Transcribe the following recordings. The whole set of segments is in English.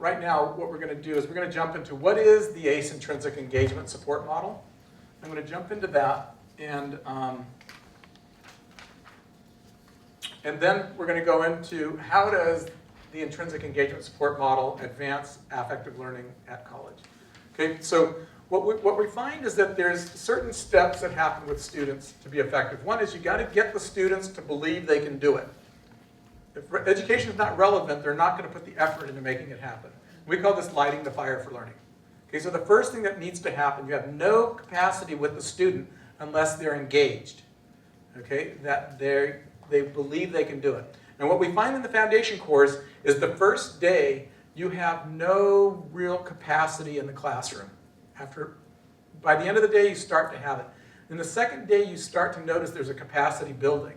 right now what we're going to do is we're going to jump into what is the ACE Intrinsic Engagement Support Model. I'm going to jump into that, and then we're going to go into how does the Intrinsic Engagement Support Model advance affective learning at college. Okay, so what we find is that there's certain steps that happen with students to be effective. One is you got to get the students to believe they can do it. If education is not relevant, they're not going to put the effort into making it happen. We call this lighting the fire for learning. Okay, so the first thing that needs to happen, you have no capacity with the student unless they're engaged. Okay, that they believe they can do it. And what we find in the foundation course is the first day you have no real capacity in the classroom. By the end of the day, you start to have it. And the second day, you start to notice there's a capacity building.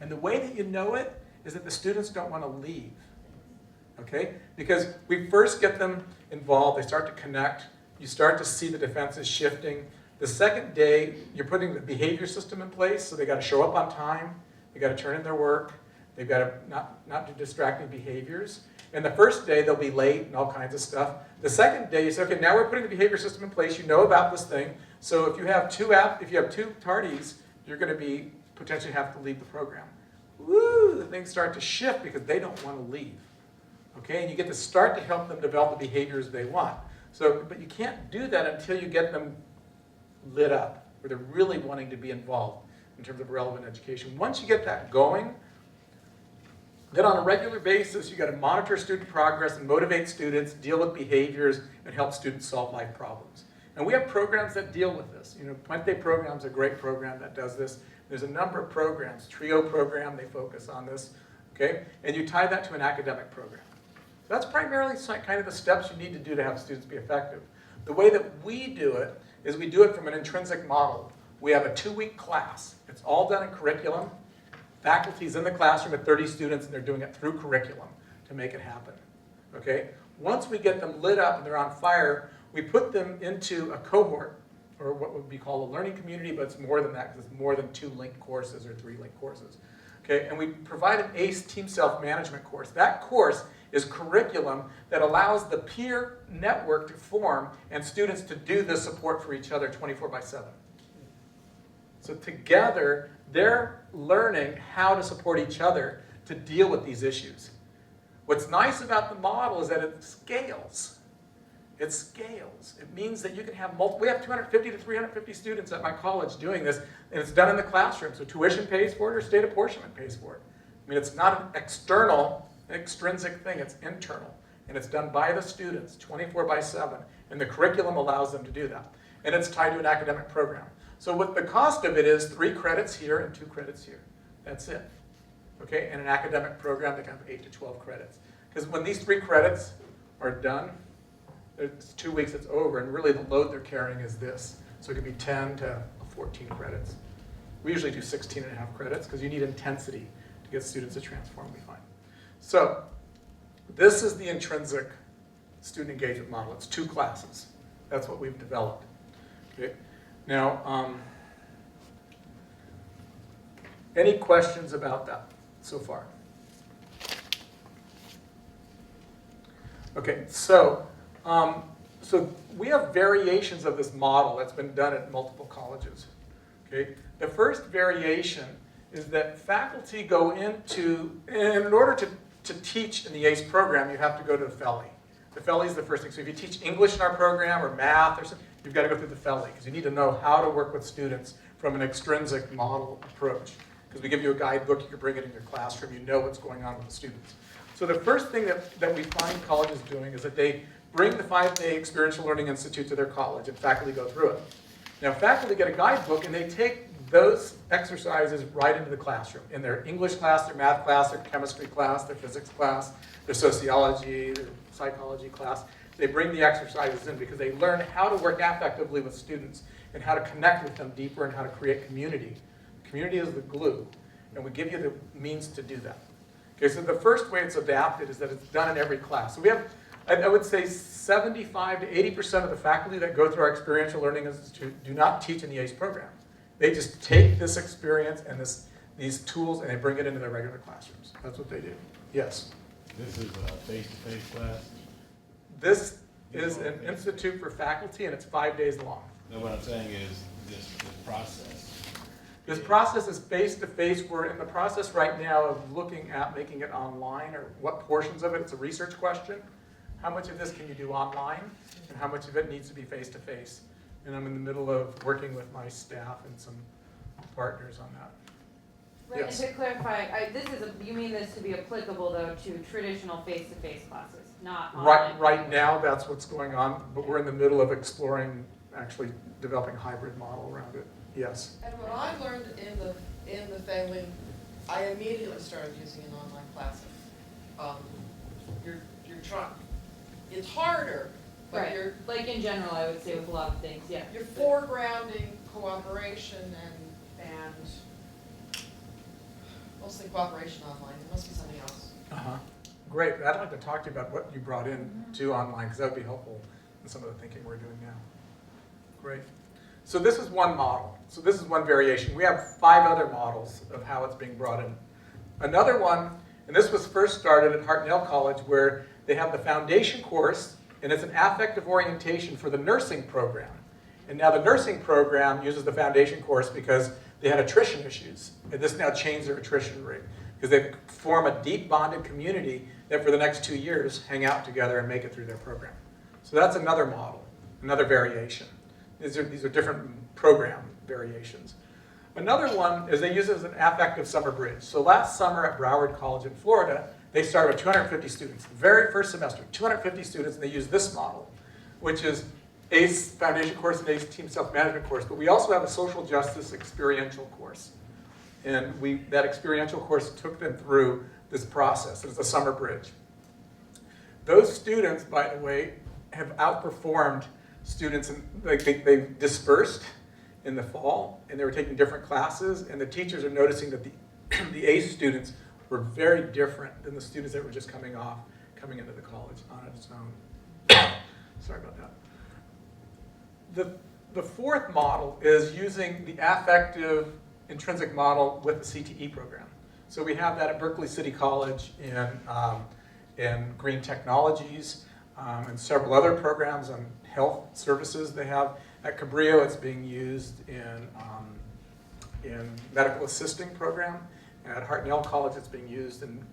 And the way that you know it is that the students don't want to leave. Okay? Because we first get them involved, they start to connect, you start to see the defenses shifting. The second day, you're putting the behavior system in place, so they got to show up on time, they got to turn in their work, they've got to not do distracting behaviors. And the first day, they'll be late and all kinds of stuff. The second day, you say, okay, now we're putting the behavior system in place, you know about this thing, so if you have two tardies, you're going to be potentially have to leave the program. Woo, the things start to shift because they don't want to leave. Okay, and you get to start to help them develop the behaviors they want. So, but you can't do that until you get them lit up, where they're really wanting to be involved in terms of relevant education. Once you get that going, then on a regular basis, you got to monitor student progress and motivate students, deal with behaviors, and help students solve life problems. And we have programs that deal with this. You know, Puente program is a great program that does this. There's a number of programs. TRIO program, they focus on this. Okay? And you tie that to an academic program. So that's primarily kind of the steps you need to do to have students be effective. The way that we do it is we do it from an intrinsic model. We have a 2-week class. It's all done in curriculum. Faculty's in the classroom with 30 students, and they're doing it through curriculum to make it happen. Okay? Once we get them lit up and they're on fire, we put them into a cohort, or what would be called a learning community, but it's more than that because it's more than 2 linked courses or 3 linked courses. Okay? And we provide an ACE Team Self-Management course. That course is curriculum that allows the peer network to form and students to do this support for each other 24/7. So together, they're learning how to support each other to deal with these issues. What's nice about the model is that it scales. It scales. It means that you can have multiple. We have 250 to 350 students at my college doing this, and it's done in the classroom. So tuition pays for it or state apportionment pays for it. I mean, it's not an external, extrinsic thing. It's internal. And it's done by the students 24/7. And the curriculum allows them to do that. And it's tied to an academic program. So what the cost of it is 3 credits here and 2 credits here. That's it. Okay, and an academic program that can have 8 to 12 credits. Because when these 3 credits are done, it's 2 weeks, it's over, and really the load they're carrying is this. So it could be 10 to 14 credits. We usually do 16.5 credits because you need intensity to get students to transform, we find. So this is the intrinsic student engagement model. It's 2 classes. That's what we've developed. Okay. Now, any questions about that so far? Okay, so we have variations of this model that's been done at multiple colleges. Okay, the first variation is that faculty go into, and in order to teach in the ACE program, you have to go to the FELI. The FELI is the first thing. So if you teach English in our program or math or something, you've got to go through the FELI because you need to know how to work with students from an extrinsic model approach. Because we give you a guidebook, you can bring it in your classroom, you know what's going on with the students. So the first thing that we find colleges doing is that they bring the 5-day Experiential Learning Institute to their college and faculty go through it. Now faculty get a guidebook and they take those exercises right into the classroom. In their English class, their math class, their chemistry class, their physics class, their sociology, their psychology class. They bring the exercises in because they learn how to work affectively with students and how to connect with them deeper and how to create community. Community is the glue, and we give you the means to do that. Okay, so the first way it's adapted is that it's done in every class. So we have, I would say 75 to 80% of the faculty that go through our Experiential Learning Institute do not teach in the ACE program. They just take this experience and these tools and they bring it into their regular classrooms. That's what they do. Yes? This is a face-to-face class? This is an institute for faculty, and it's 5 days long. No, what I'm saying is this process. This process is face-to-face. We're in the process right now of looking at making it online, or what portions of it. It's a research question. How much of this can you do online, and how much of it needs to be face-to-face? And I'm in the middle of working with my staff and some partners on that. Right, Yes. and to clarify, you mean this to be applicable though to traditional face-to-face classes, not online? Right now, that's what's going on, but we're in the middle of exploring, actually developing a hybrid model around it. Yes. And what I learned in the family, I immediately started using an online class. You're trying. It's harder, but Right, like in general, I would say with a lot of things, yeah. you're foregrounding cooperation and mostly cooperation online. There must be something else. Great. I'd like to talk to you about what you brought in to online, because that would be helpful in some of the thinking we're doing now. Great. So this is one model. So this is one variation. We have 5 other models of how it's being brought in. Another one, and this was first started at Hartnell College, where they have the foundation course, and it's an affective orientation for the nursing program. And now the nursing program uses the foundation course because they had attrition issues. And this now changed their attrition rate, because they form a deep bonded community that for the next 2 years hang out together and make it through their program. So that's another model, another variation. These are different program variations. Another one is they use it as an affective summer bridge. So last summer at Broward College in Florida, they started with 250 students. The very first semester, 250 students, and they use this model, which is ACE foundation course and ACE team self-management course. But we also have a social justice experiential course. And that experiential course took them through this process. It's a summer bridge. Those students, by the way, have outperformed students, and they dispersed in the fall, and they were taking different classes, and the teachers are noticing that the ACE students were very different than the students that were just coming into the college on its own. Sorry about that. The fourth model is using the affective intrinsic model with the CTE program. So we have that at Berkeley City College in green technologies, and several other programs on health services they have. At Cabrillo, it's being used in medical assisting program. At Hartnell College, it's being used in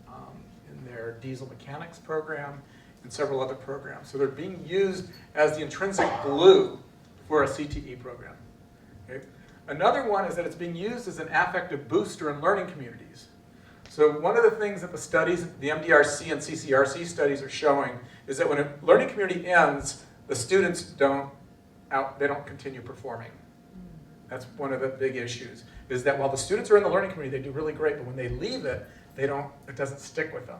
their diesel mechanics program and several other programs. So they're being used as the intrinsic glue for a CTE program. Okay? Another one is that it's being used as an affective booster in learning communities. So one of the things that the studies, the MDRC and CCRC studies are showing is that when a learning community ends, the students don't continue performing. That's one of the big issues, is that while the students are in the learning community, they do really great, but when they leave it, it doesn't stick with them.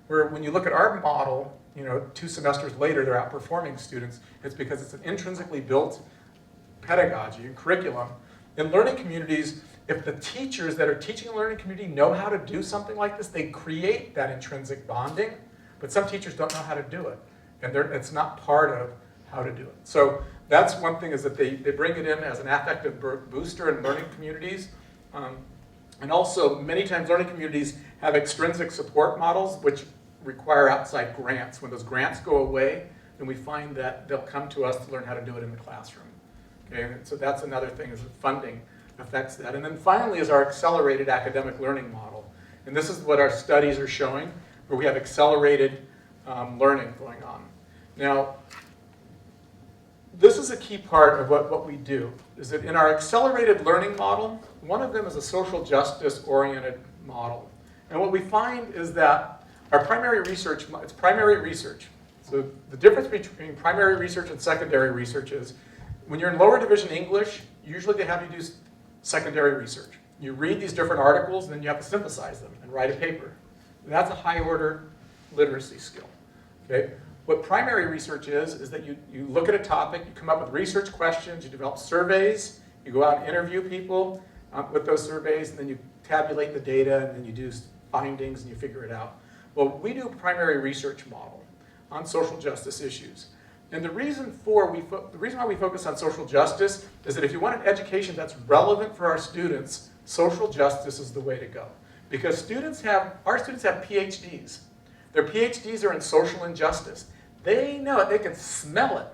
Where when you look at our model, 2 semesters later, they're outperforming students. It's because it's an intrinsically built pedagogy and curriculum. In learning communities, if the teachers that are teaching a learning community know how to do something like this, they create that intrinsic bonding, but some teachers don't know how to do it, and it's not part of how to do it. So that's one thing, is that they bring it in as an affective booster in learning communities. And also, many times learning communities have extrinsic support models which require outside grants. When those grants go away, then we find that they'll come to us to learn how to do it in the classroom. Okay, and so that's another thing, is that funding affects that. And then finally is our accelerated academic learning model. And this is what our studies are showing, where we have accelerated learning going on. Now, this is a key part of what we do, is that in our accelerated learning model, one of them is a social justice-oriented model. And what we find is that our primary research, it's primary research. So the difference between primary research and secondary research is, when you're in lower division English, usually they have you do secondary research. You read these different articles, and then you have to synthesize them and write a paper. That's a high-order literacy skill. Okay? What primary research is that you look at a topic, you come up with research questions, you develop surveys, you go out and interview people with those surveys, and then you tabulate the data, and then you do findings, and you figure it out. Well, we do a primary research model on social justice issues. And the reason why we focus on social justice is that if you want an education that's relevant for our students, social justice is the way to go. Because our students have PhDs. Their PhDs are in social injustice. They know it. They can smell it.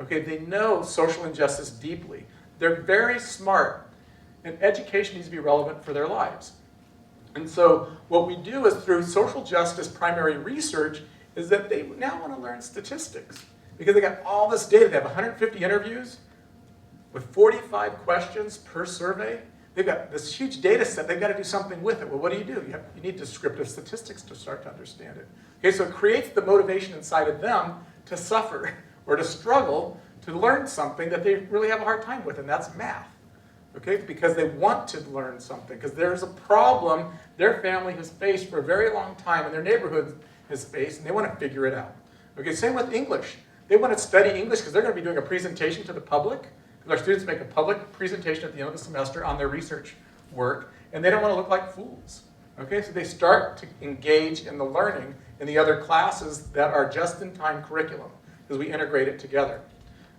Okay, they know social injustice deeply. They're very smart, and education needs to be relevant for their lives. And so what we do is through social justice primary research is that they now want to learn statistics because they got all this data. They have 150 interviews with 45 questions per survey. They've got this huge data set. They've got to do something with it. Well, what do? You need descriptive statistics to start to understand it. Okay, so it creates the motivation inside of them to suffer or to struggle to learn something that they really have a hard time with, and that's math. Okay, because they want to learn something, because there's a problem their family has faced for a very long time and their neighborhood has faced, and they want to figure it out. Okay, same with English. They want to study English because they're going to be doing a presentation to the public. Our students make a public presentation at the end of the semester on their research work, and they don't want to look like fools. Okay, so they start to engage in the learning in the other classes that are just-in-time curriculum, because we integrate it together.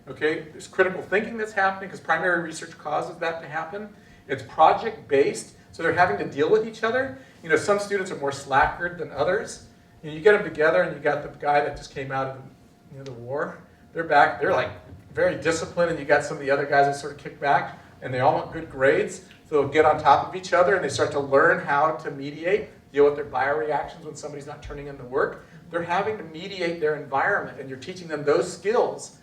Okay, there's critical thinking that's happening, because primary research causes that to happen. It's project-based, so they're having to deal with each other. You know, some students are more slackered than others. You know, you get them together, and you got the guy that just came out of the war. They're back, they're like very disciplined, and you got some of the other guys that sort of kick back, and they all want good grades, so they'll get on top of each other, and they start to learn how to mediate, deal with their bioreactions when somebody's not turning in the work. They're having to mediate their environment, and you're teaching them those skills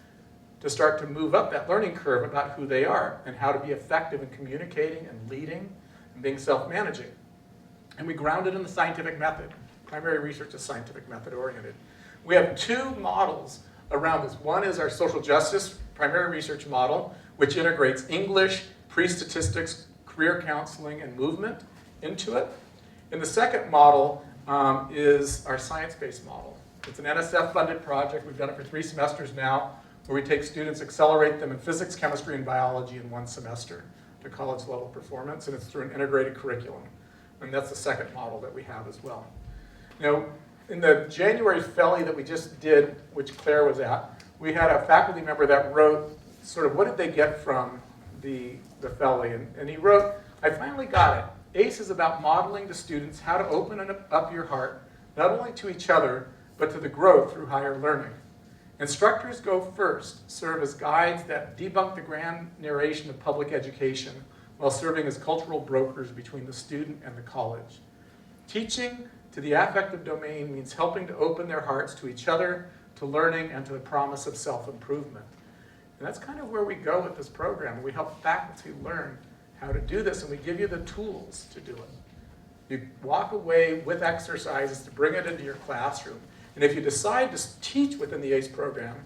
to start to move up that learning curve about who they are and how to be effective in communicating and leading and being self-managing. And we ground it in the scientific method. Primary research is scientific method oriented. We have two models around this. One is our social justice primary research model, which integrates English, pre-statistics, career counseling, and movement into it. And the second model is our science-based model. It's an NSF-funded project. We've done it for 3 semesters now, where we take students, accelerate them in physics, chemistry, and biology in 1 semester to college-level performance, and it's through an integrated curriculum. And that's the second model that we have as well. Now, in the January FELI that we just did, which Claire was at, we had a faculty member that wrote sort of what did they get from the FELI, and he wrote, I finally got it. ACE is about modeling to students how to open up your heart, not only to each other, but to the growth through higher learning. Instructors go first, serve as guides that debunk the grand narration of public education while serving as cultural brokers between the student and the college. Teaching to the affective domain means helping to open their hearts to each other, to learning, and to the promise of self-improvement. And that's kind of where we go with this program. We help faculty learn how to do this, and we give you the tools to do it. You walk away with exercises to bring it into your classroom. And if you decide to teach within the ACE program,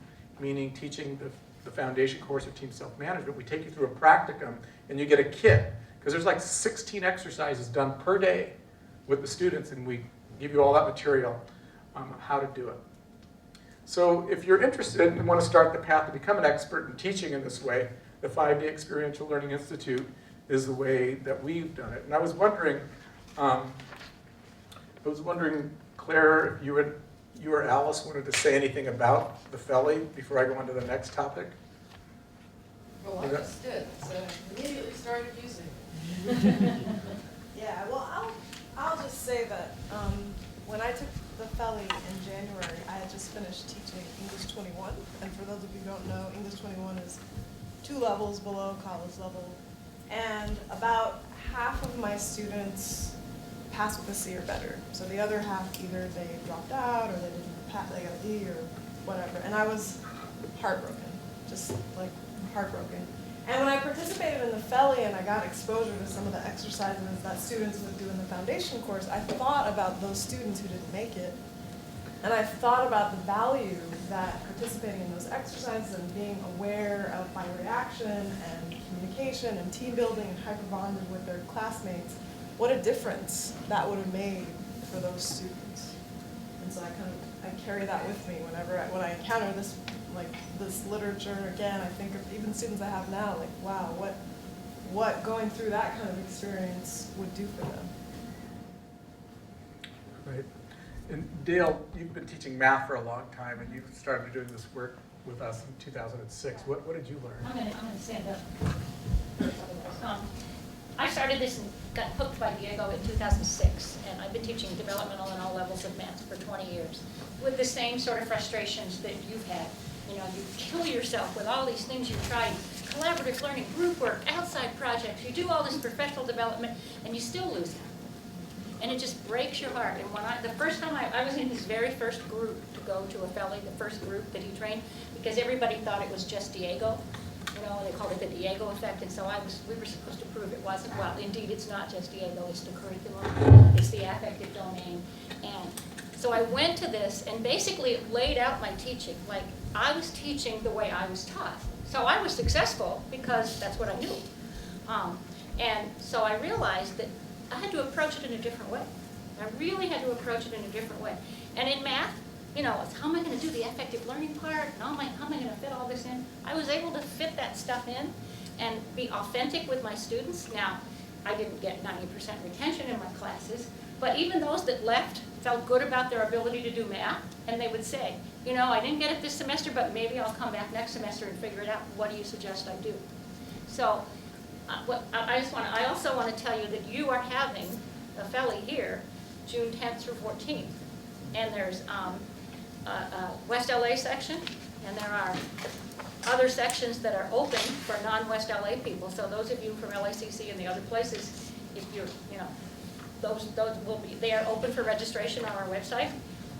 meaning teaching the foundation course of team self-management, we take you through a practicum, and you get a kit, because there's like 16 exercises done per day with the students, and we give you all that material on how to do it. So if you're interested and want to start the path to become an expert in teaching in this way, the 5-Day Experiential Learning Institute is the way that we've done it. And I was wondering, Claire, if you or Alice wanted to say anything about the FELI before I go on to the next topic? Well, I just did, so I immediately started using it. Yeah, well, I'll just say that when I took the FELI in January, I had just finished teaching English 21. And for those of you who don't know, English 21 is 2 levels below college level. And about half of my students passed with a C or better. So the other half, either they dropped out or they didn't pass, they got a D or whatever. And I was heartbroken, just like heartbroken. And when I participated in the FELI and I got exposure to some of the exercises that students would do in the foundation course, I thought about those students who didn't make it. And I thought about the value that participating in those exercises and being aware of bioreaction and communication and team building and hyper-bonding with their classmates, what a difference that would have made for those students. And so I carry that with me when I encounter this literature again. I think of even students I have now, like, wow, what going through that kind of experience would do for them. Right. And Dale, you've been teaching math for a long time, and you started doing this work with us in 2006. What did you learn? I'm gonna stand up. I started this and got hooked by Diego in 2006, and I've been teaching developmental and all levels of math for 20 years with the same sort of frustrations that you've had. You know, you kill yourself with all these things you've tried, collaborative learning, group work, outside projects, you do all this professional development, and you still lose it. And it just breaks your heart. And when the first time I was in his very first group to go to a fellow, the first group that he trained, because everybody thought it was just Diego. You know, they called it the Diego effect, and so we were supposed to prove it wasn't. Well, indeed, it's not just Diego, it's the curriculum, it's the affective domain. And so I went to this, and basically it laid out my teaching. Like, I was teaching the way I was taught. So I was successful because that's what I knew. And so I realized that I had to approach it in a different way. I really had to approach it in a different way. And in math, you know, how am I going to do the affective learning part? And how am I going to fit all this in? I was able to fit that stuff in and be authentic with my students. Now, I didn't get 90% retention in my classes, but even those that left felt good about their ability to do math, and they would say, you know, I didn't get it this semester, but maybe I'll come back next semester and figure it out. What do you suggest I do? So, I also want to tell you that you are having a felly here, June 10th through 14th, and there's a West LA section, and there are other sections that are open for non-West LA people. So those of you from LACC and the other places, if you're, you know, those will be, they are open for registration on our website,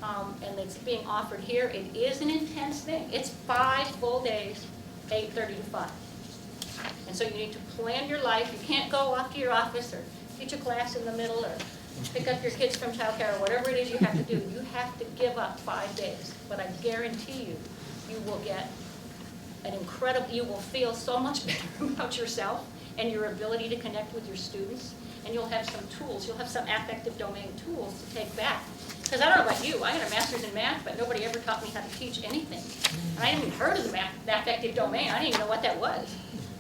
and it's being offered here. It is an intense thing. It's 5 full days, 8:30 to 5. And so you need to plan your life. You can't go off to your office or teach a class in the middle or pick up your kids from childcare or whatever it is you have to do. You have to give up 5 days. But I guarantee you, you will get an incredible, you will feel so much better about yourself and your ability to connect with your students. And you'll have some tools. You'll have some affective domain tools to take back. Because I don't know about you, I had a master's in math, but nobody ever taught me how to teach anything. And I hadn't even heard of the affective domain. I didn't even know what that was.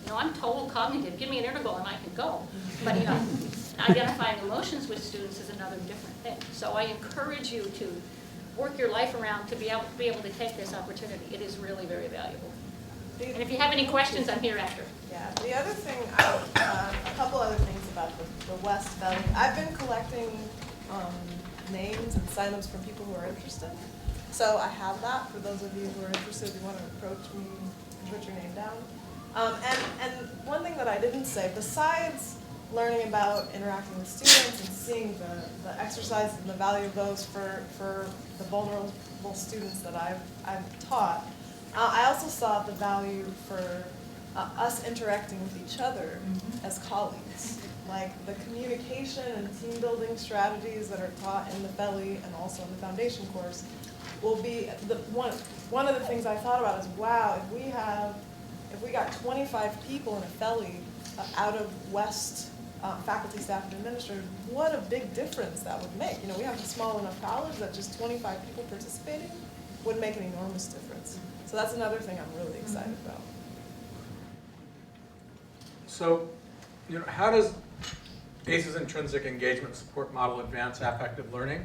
You know, I'm total cognitive. Give me an integral and I can go. But, you know, identifying emotions with students is another different thing. So I encourage you to work your life around to be able to take this opportunity. It is really very valuable. And if you have any questions, I'm here after. Yeah, the other thing, a couple other things about the West Valley. I've been collecting names and signups from people who are interested. So I have that for those of you who are interested. If you want to approach me, you can put your name down. And one thing that I didn't say, besides learning about interacting with students and seeing the exercises and the value of those for the vulnerable students that I've taught, I also saw the value for us interacting with each other as colleagues. Like the communication and team building strategies that are taught in the Felly and also in the foundation course will be one of the things I thought about is, wow, if we got 25 people in a Felly out of West faculty, staff, and administrators, what a big difference that would make. You know, we have a small enough college that just 25 people participating would make an enormous difference. So that's another thing I'm really excited about. So, you know, how does ACE's intrinsic engagement support model advance affective learning?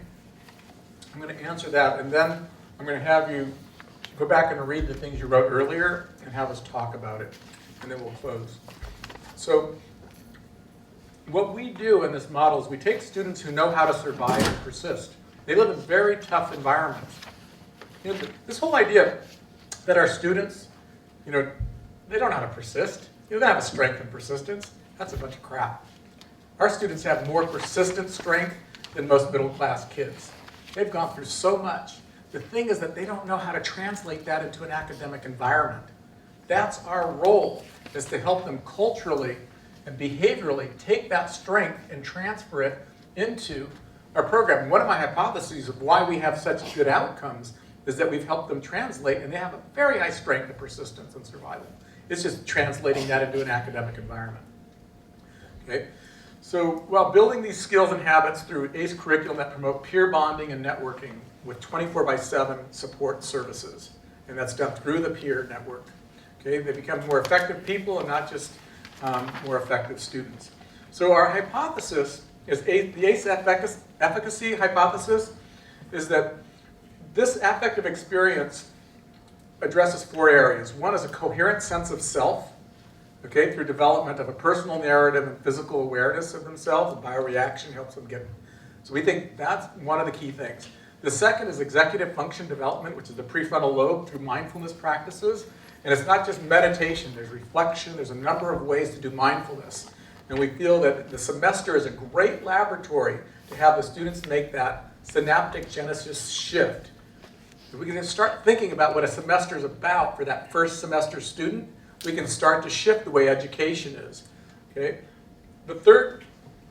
I'm going to answer that, and then I'm going to have you go back and read the things you wrote earlier and have us talk about it, and then we'll close. So, what we do in this model is we take students who know how to survive and persist. They live in very tough environments. You know, this whole idea that our students, you know, they don't know how to persist. They don't have a strength and persistence. That's a bunch of crap. Our students have more persistent strength than most middle-class kids. They've gone through so much. The thing is that they don't know how to translate that into an academic environment. That's our role, is to help them culturally and behaviorally take that strength and transfer it into our program. One of my hypotheses of why we have such good outcomes is that we've helped them translate, and they have a very high strength of persistence and survival. It's just translating that into an academic environment. Okay? So while building these skills and habits through ACE curriculum that promote peer bonding and networking with 24/7 support services, and that's done through the peer network. Okay? They become more effective people and not just more effective students. So our hypothesis is the ACE efficacy hypothesis is that this affective experience addresses 4 areas. One is a coherent sense of self. okay, through development of a personal narrative and physical awareness of themselves. The bioreaction helps them get. So we think that's one of the key things. The second is executive function development, which is the prefrontal lobe through mindfulness practices. And it's not just meditation, there's reflection, there's a number of ways to do mindfulness. And we feel that the semester is a great laboratory to have the students make that synaptic genesis shift. If we can start thinking about what a semester is about for that first semester student, we can start to shift the way education is. Okay? The third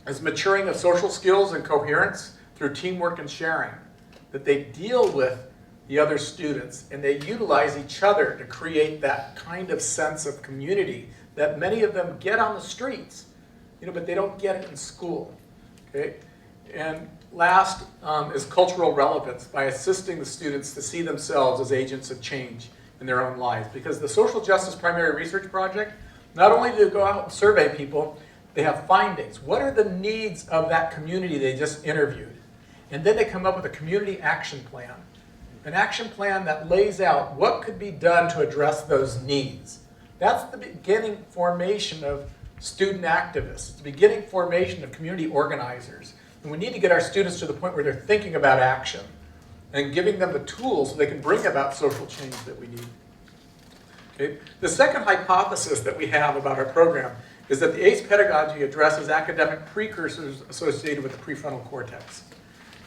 is maturing of social skills and coherence through teamwork and sharing. That they deal with the other students and they utilize each other to create that kind of sense of community that many of them get on the streets, but they don't get it in school. Okay? And last is cultural relevance by assisting the students to see themselves as agents of change in their own lives. Because the Social Justice Primary Research Project, not only do they go out and survey people, they have findings. What are the needs of that community they just interviewed? And then they come up with a community action plan. An action plan that lays out what could be done to address those needs. That's the beginning formation of student activists. It's the beginning formation of community organizers. And we need to get our students to the point where they're thinking about action and giving them the tools so they can bring about social change that we need. Okay? The second hypothesis that we have about our program is that the ACE pedagogy addresses academic precursors associated with the prefrontal cortex.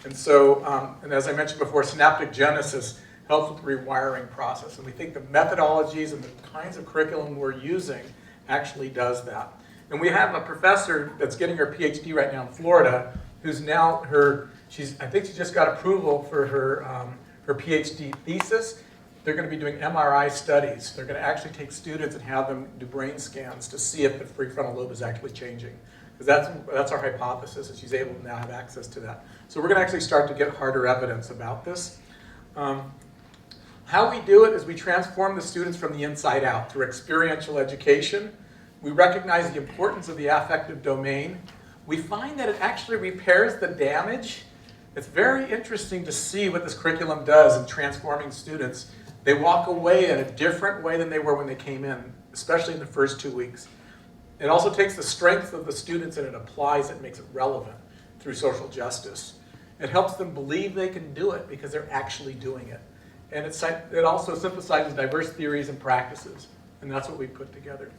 And so, and as I mentioned before, synaptic genesis helps with the rewiring process. And we think the methodologies and the kinds of curriculum we're using actually does that. And we have a professor that's getting her PhD right now in Florida, who's now I think she just got approval for her PhD thesis. They're going to be doing MRI studies. They're going to actually take students and have them do brain scans to see if the prefrontal lobe is actually changing. Because that's our hypothesis, and she's able to now have access to that. So we're going to actually start to get harder evidence about this. How we do it is we transform the students from the inside out through experiential education. We recognize the importance of the affective domain. We find that it actually repairs the damage. It's very interesting to see what this curriculum does in transforming students. They walk away in a different way than they were when they came in, especially in the first 2 weeks. It also takes the strength of the students and it applies it, makes it relevant through social justice. It helps them believe they can do it because they're actually doing it. And it also synthesizes diverse theories and practices, and that's what we put together.